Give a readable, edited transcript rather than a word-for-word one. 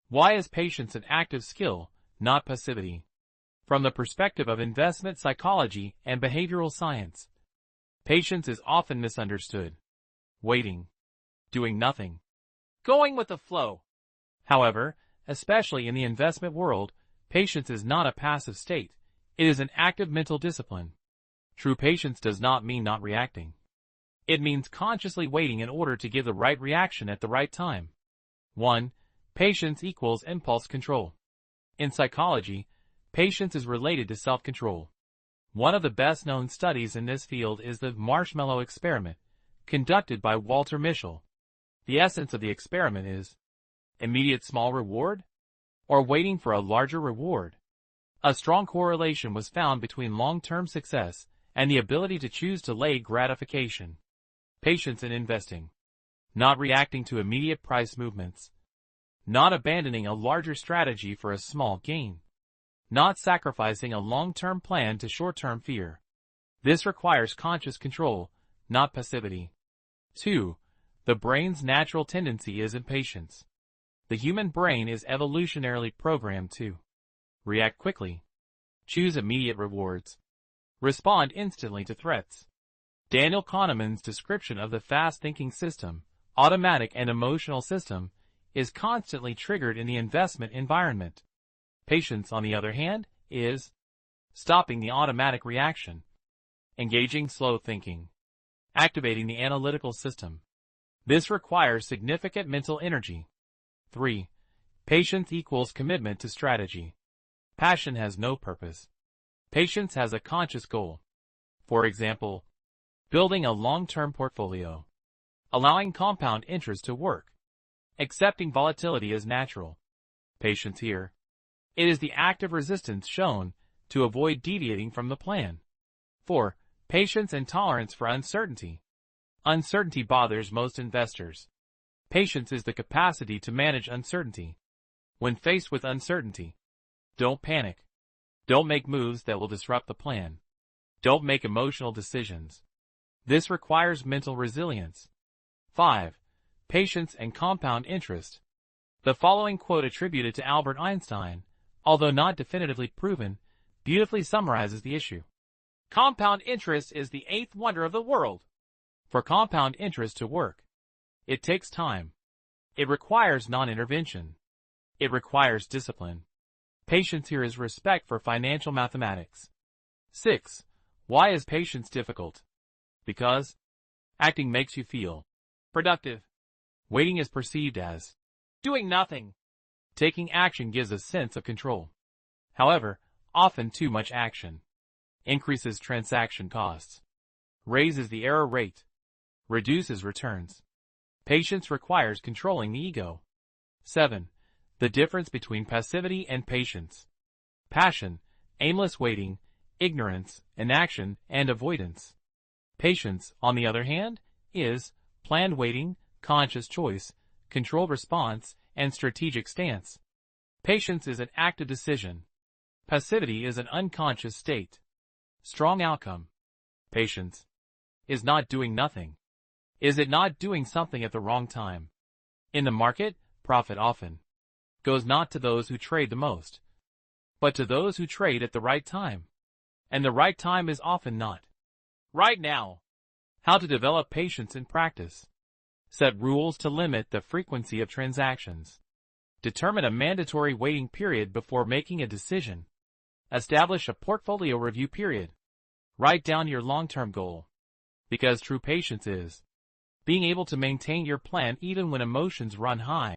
Why is patience an active skill, not passivity? From the perspective of investment psychology and behavioral science, patience is often misunderstood. Waiting, doing nothing, going with the flow. However, especially in the investment world, patience is not a passive state. It is an active mental discipline. True patience does not mean not reacting. It means consciously waiting in order to give the right reaction at the right time. 1. Patience equals impulse control. In psychology, patience is related to self-control. One of the best-known studies in this field is the marshmallow experiment, conducted by Walter Mischel. The essence of the experiment is immediate small reward or waiting for a larger reward. A strong correlation was found between long-term success and the ability to choose delayed gratification. Patience in investing. Not reacting to immediate price movements. Not abandoning a larger strategy for a small gain. Not sacrificing a long-term plan to short-term fear. This requires conscious control, not passivity. 2. The brain's natural tendency is impatience. The human brain is evolutionarily programmed to react quickly, choose immediate rewards, respond instantly to threats. Daniel Kahneman's description of the fast-thinking system, automatic and emotional system, is constantly triggered in the investment environment. Patience, on the other hand, is stopping the automatic reaction, engaging slow thinking, activating the analytical system. This requires significant mental energy. 3. Patience equals commitment to strategy. Passion has no purpose. Patience has a conscious goal. For example, building a long-term portfolio, allowing compound interest to work, accepting volatility as natural. Patience here. It is the active resistance shown to avoid deviating from the plan. 4. Patience and tolerance for uncertainty. Uncertainty bothers most investors. Patience is the capacity to manage uncertainty. When faced with uncertainty, don't panic. Don't make moves that will disrupt the plan. Don't make emotional decisions. This requires mental resilience. 5. Patience and compound interest. The following quote attributed to Albert Einstein, although not definitively proven, beautifully summarizes the issue. Compound interest is the eighth wonder of the world. For compound interest to work, it takes time. It requires non-intervention. It requires discipline. Patience here is respect for financial mathematics. 6. Why is patience difficult? Because acting makes you feel productive. Waiting is perceived as doing nothing. Taking action gives a sense of control. However, often too much action increases transaction costs, raises the error rate, reduces returns. Patience requires controlling the ego. 7. The difference between passivity and patience. Passion, aimless waiting, ignorance, inaction, and avoidance. Patience, on the other hand, is planned waiting, conscious choice, controlled response, and strategic stance. Patience is an active decision. Passivity is an unconscious state. Strong outcome. Patience is not doing nothing. Is it not doing something at the wrong time? In the market, profit often goes not to those who trade the most, but to those who trade at the right time. And the right time is often not right now. How to develop patience in practice. Set rules to limit the frequency of transactions. Determine a mandatory waiting period before making a decision. Establish a portfolio review period. Write down your long-term goal. Because true patience is being able to maintain your plan even when emotions run high.